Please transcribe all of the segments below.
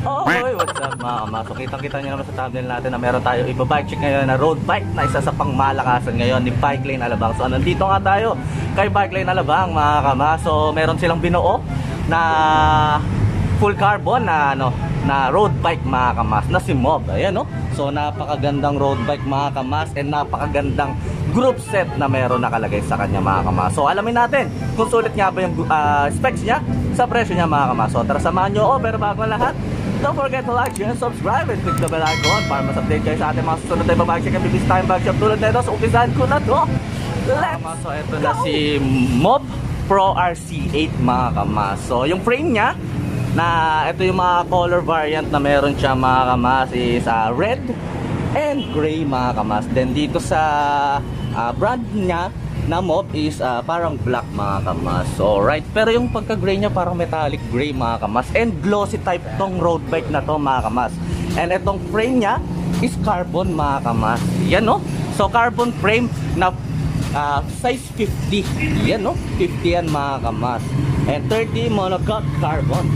Okay, what's up mga kamas? So kitang-kita nyo naman sa thumbnail natin na meron tayo ibabike check ngayon na road bike na isa sa pangmalakasan ngayon ni Bike Lane Alabang. So nandito nga tayo kay Bike Lane Alabang mga kamas. So meron silang binuo na full carbon na na road bike mga kamas na si Mob. Ayan no. So napakagandang road bike mga kamas and napakagandang group set na meron nakalagay sa kanya mga kamas. So alamin natin kung sulit nga ba yung specs niya sa presyo niya mga kamas. So tara samahan nyo ako, pero bago lahat, don't forget to like, share, and subscribe and click the bell icon para mas update kayo sa ating mga susunod na ibabike check and bibis time bag shop tulad nito. So umpisahan ko na to. Let's so ito na si Mob Pro RC8 mga kamas. So yung frame niya na ito yung mga color variant na meron siya mga kamas is red and gray mga kamas. Then dito sa brand niya na Mob is parang black mga kamas. So right, pero yung pagka-gray niya parang metallic gray mga kamas. And glossy type tong road bike na to mga kamas. And itong frame niya is carbon mga kamas. Yan no. So carbon frame na size 50. Yan no. 50 yan mga kamas. And 30 monocoque carbon.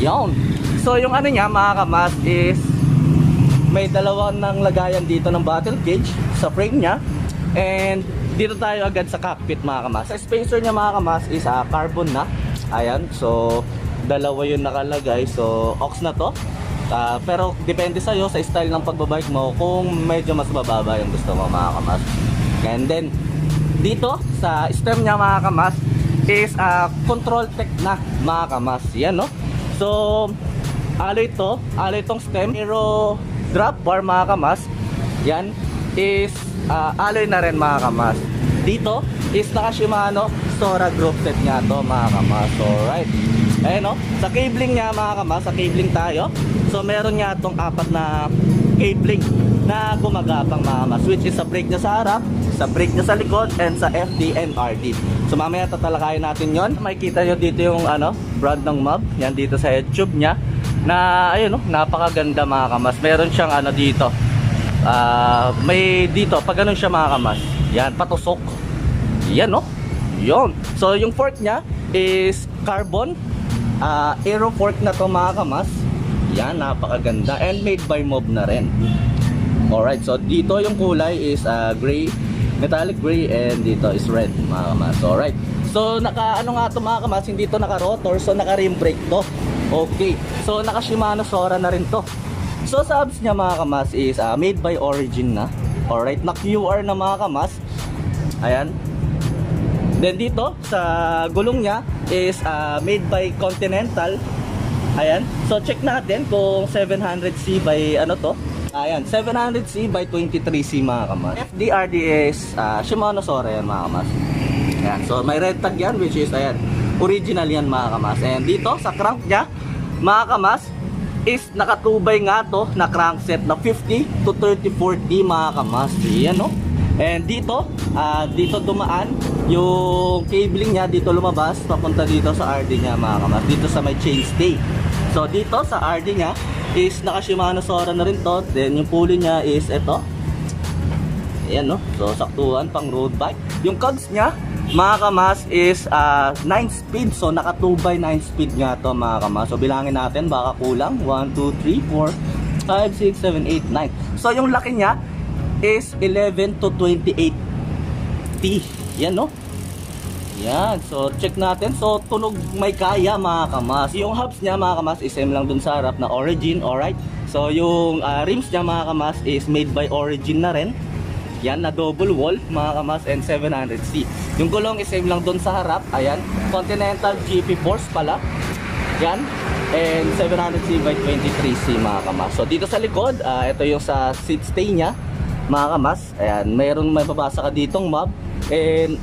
Yan. So yung ano niya mga kamas is may dalawang nang lagayan dito ng bottle gauge sa frame niya. And dito tayo agad sa cockpit mga kamas. Sa spacer niya mga kamas is carbon na. Ayan, so dalawa yung nakalagay. So aux na to. Pero depende sa'yo sa style ng pagbabike mo kung medyo mas bababa yung gusto mo mga kamas. And then dito sa stem niya mga kamas is control tech na mga kamas. Yan no. So alloy tong stem. Pero drop bar mga kamas, yan is alloy na rin mga kamas. Dito is naka Shimano Sora group set nga to mga kamas. So right, ayun no, sa cabling niya mga kamas, sa cabling tayo. So meron nga tong apat na cabling na gumagapang mga kamas, which is sa brake niya sa harap, sa brake niya sa likod, and sa FD and RD. So mamaya tatalakayin natin yon. Makikita nyo dito yung brand ng Mob, yan dito sa YouTube niya na ayun no, napakaganda mga kamas. Meron siyang dito may dito pag ganun siya mga kamas, yan patusok, yan no, yun. So yung fork niya is carbon aero fork na to mga kamas. Yan, napakaganda and made by Mob na rin. Alright, so dito yung kulay is gray, metallic gray, and dito is red mga kamas. Alright, so naka nga to mga kamas, hindi to naka rotor, so naka rim brake to. Okay, so naka Shimano Sora na rin to. So sa hubs niya mga kamas is made by Origin na. Alright, na QR na mga kamas. Ayan. Then dito sa gulong niya is made by Continental. Ayan. So check natin kung 700C by to. Ayan, 700C by 23C mga kamas. FDRD is Shimano Sora yan mga kamas. Ayan. So may red tag yan, which is ayan, original yan mga kamas. And dito sa crank niya mga kamas is nakatubay nga to na crankset na 50 to 3040 mga kamas. Yan no. And dito dito dumaan yung cabling niya, dito lumabas papunta dito sa RD niya mga kamas, dito sa may chainstay. So dito sa RD niya is naka Shimano Sora na rin to. Then yung pulley niya is ito. Ayan no. So saktuhan pang road bike. Yung cogs niya mga kamas is 9 speed. So naka 2 by 9 speed nga to mga kamas. So bilangin natin baka kulang 1, 2, 3, 4, 5, 6, 7, 8, 9. So yung laki niya is 11 to 28 T. Yan no. Yan, so check natin. So tunog may kaya mga kamas. Yung hubs niya mga kamas is same lang dun sa harap na Origin. Alright, so yung rims niya mga kamas is made by Origin na rin. Yan, na double wall mga kamas and 700C. Yung gulong is same lang doon sa harap. Ayan, Continental GP Force pala. Yan, and 700C by 23C mga kamas. So dito sa likod, ito yung sa seat stay niya mga kamas. Ayan, mayroong may babasa ka ditong Mob. And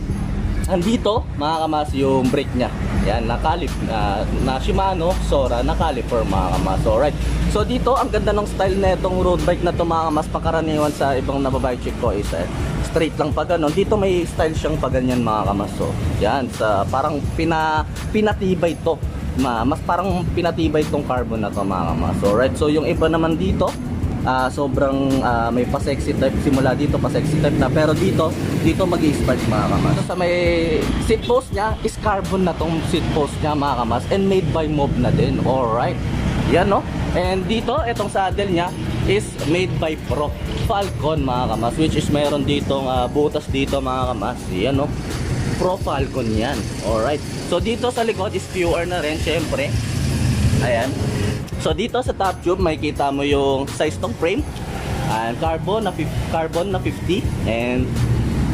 andito mga kamas yung brake niya. Yan, na Shimano Sora na caliper mga kamas. Alright, so dito ang ganda ng style na itong road bike na to mga kamas. Pagkaraniwan sa ibang nababike check ko is straight lang pa ganon. Dito may style siyang pa ganyan mga kamas. So yan, sa parang pinatibay to. Mas parang pinatibay tong carbon na to mga kamas. Alright, so yung iba naman dito sobrang may pa-sexy type, simula dito pa-sexy type na, pero dito mag-i-spark mga kamas. So, sa may seat post niya is carbon na tong seat post niya mga kamas, and made by Mob na din. Alright, Yan, no? And dito, itong saddle niya is made by Pro Falcon, mga kamas, which is meron ditong butas dito, mga kamas. Yan, no? Pro Falcon yan. Alright. So dito sa likod is QR na rin, syempre. Ayan. So dito sa top tube, makikita mo yung size ng frame. And carbon na 50 and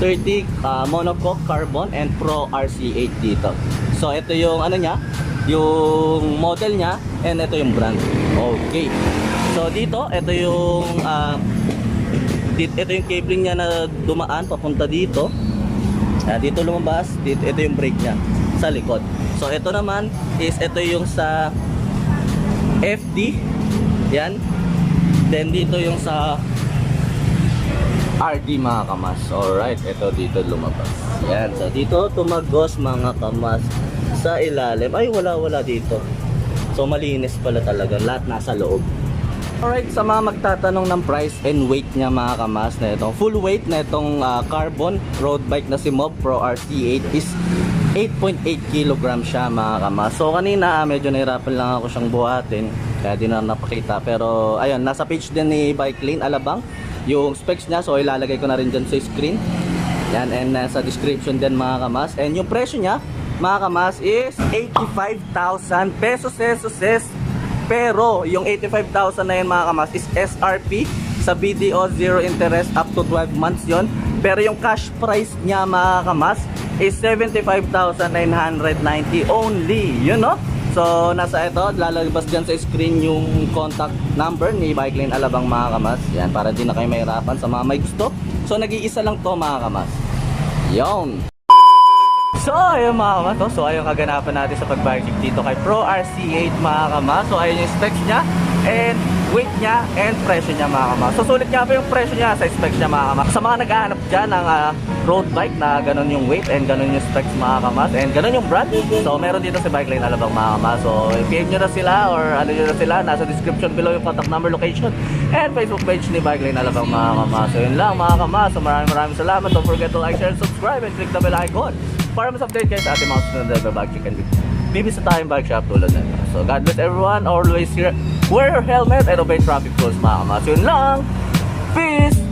30 monocoque carbon and Pro RC8 dito. So ito yung ano niya, yung model niya, and ito yung brand. Okay. So dito, ito yung cabling niya na dumaan papunta dito. Dito lumabas, ito yung brake niya sa likod. So ito naman is ito yung sa FD. Yan. Then dito yung sa RD, mga kamas. Alright, ito dito lumabas. Yan. So dito tumagos, mga kamas, sa ilalim. Ay, wala dito. So malinis pala talaga. Lahat nasa loob. Alright, sa mga magtatanong ng price and weight niya, mga kamas, na itong full weight na itong carbon road bike na si Mob Pro RC8 is 8.8 kg siya, mga kamas. So kanina medyo nahirapan lang ako siyang buhatin, kaya di na napakita. Pero ayun, nasa page din ni Bike Lane Alabang yung specs niya. So ilalagay ko na rin dyan sa screen. Yan, and nasa description din, mga kamas. And yung presyo niya, mga kamas, is 85,000 pesos. Pero yung 85,000 na yun, mga kamas, is SRP sa BDO, zero interest up to 12 months yon. Pero yung cash price niya, mga kamas, is 75,990 only, you know. So nasa ito, lalabas dyan sa screen yung contact number ni Bike Lane Alabang, mga kamas. Yan, para di na kayo mahirapan sa mga may gusto. So nag-iisa lang to, mga kamas. Yon. So ayun, mga kamas, so ayun kaganapan natin sa pagbike check dito kay Pro RC8, mga kamas. So ayun yung specs niya and weight niya and presyo niya, mga kamas. So sulit nga pa yung presyo niya sa specs niya, mga kamas. Sa mga naghahanap dyan ng road bike na ganun yung weight and ganun yung specs, mga kamas, and ganun yung brand, so meron dito si Bike Lane Alabang, mga kamas. So PM nyo na sila or ano nyo na sila, nasa description below yung contact number, location and Facebook page ni Bike Lane Alabang, mga kamas. So yun lang, mga kamas. So maraming salamat. Don't forget to like, share, and subscribe and click the bell icon para mas update kayo sa ating mga sunod na bike check and bibis sa tayong bike shop tulad na ito. So God bless everyone, always wear your helmet and obey traffic rules, mga kamas. So yun lang, peace!